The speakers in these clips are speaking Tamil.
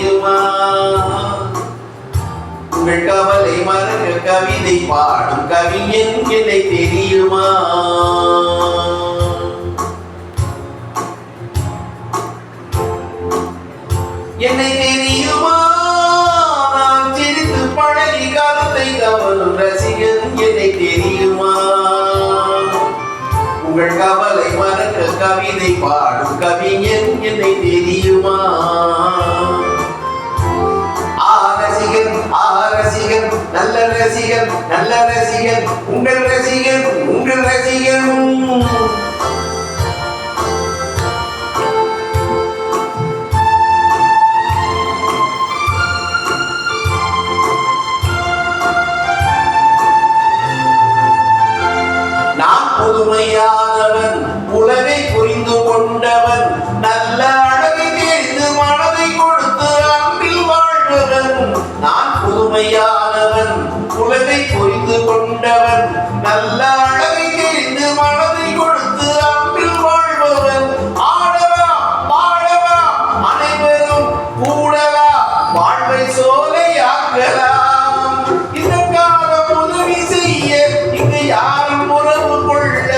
தெரியுமா? உங்கள் கவலை மறக்க கவிதை பாடும் கவிஞன் என்னை தெரியுமா? என்னை தெரியுமா? நான் சிரித்து பழகி காலத்தை கவலும் ரசிகன் என்னை தெரியுமா? உங்கள் கவலை மறக்க கவிதை பாடும் கவிஞன் என்னை தெரியுமா? ரசிகன் ரசிகன் நல்ல ரசிகன் நல்ல ரசிகன் உங்கள் ரசிகன் உங்கள் ரசிகன். நான் புதுமையானவன் உலகை புரிந்து கொண்டவன் நல்ல அழகை தெரிந்து மனதை கொடுத்து அன்பில் வாழ்பவன். நான் புதுமையானவன் உலகை புரிந்து கொண்டவன் நல்ல அழகை தெரிந்து மனதை கொடுத்து அன்பில் வாழ்பவன். ஆடவா பாடவா அனைவரும் கூடவா வாழ்வை சோலையாக்கலாம். இதற்காக உதவி செய்ய இங்கு யாரும் உறவு கொள்ள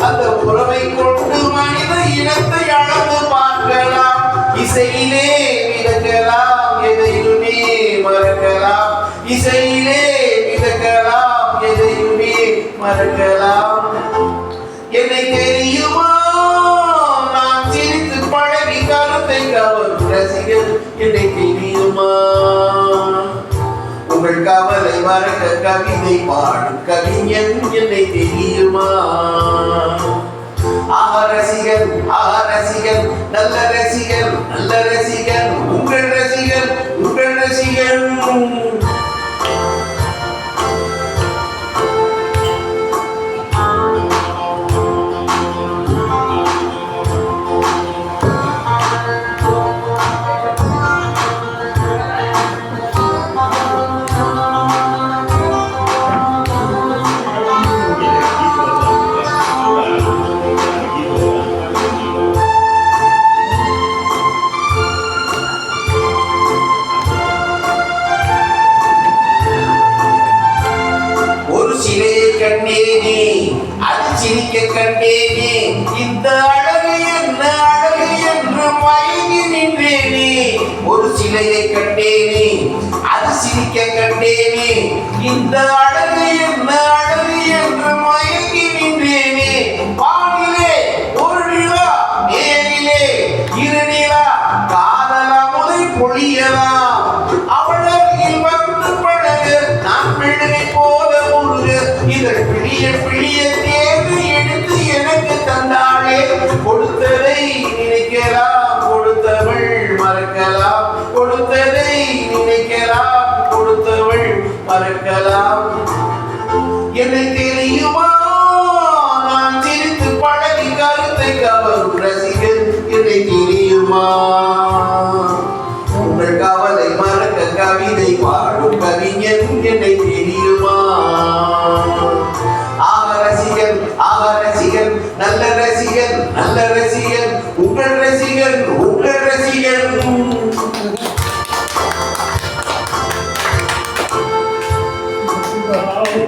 அந்த உறவை கொண்டு மனித இனத்தை அளந்து பார்க்கலாம். இசையிலே மிதக்கலாம் எதையுமே மறக்கலாம். இசையிலே மிதக்கலாம் எதையுமே மறக்கலாம். என்னை தெரியுமா? நான் சிரித்து பழகி கருத்தை கவரும் ரசிகர் என்னை தெரியுமா? உங்கள் கவலை மறக்க கவிதை பாடும் கவிஞன் என்னை தெரியுமா? ரசிகன் ரசிகன் நல்ல ரசிகன் நல்ல ரசிகன் உங்கள் ரசிகன் உங்கள் ரசிகன். கண்டேனே அது சிரிக்க கண்டேனே இந்த அழகு என்ன அழகு என்று மயங்கி நின்றேனே. ஒரு சிலையை கண்டேனே அது சிரிக்க கண்டேனே இந்த அழகு என்ன அழகு என்று மயங்கி நின்றேனே. வானிலே ஒரு நிலா நேரிலே இரு நிலா காதலா முதை பொழியலாம். அவளர்கள் வந்து பழக நான் பிள்ளை போல முருக இதழ் பிழிய பிழிய தேர்ந்து எடுத்து எனக்கு தந்தாளே. கொடுத்ததை நினைக்கலாம் கொடுத்தவள் மறக்கலாம். கொடுத்ததை நினைக்கலாம் கொடுத்தவள் மறக்கலாம். என்னை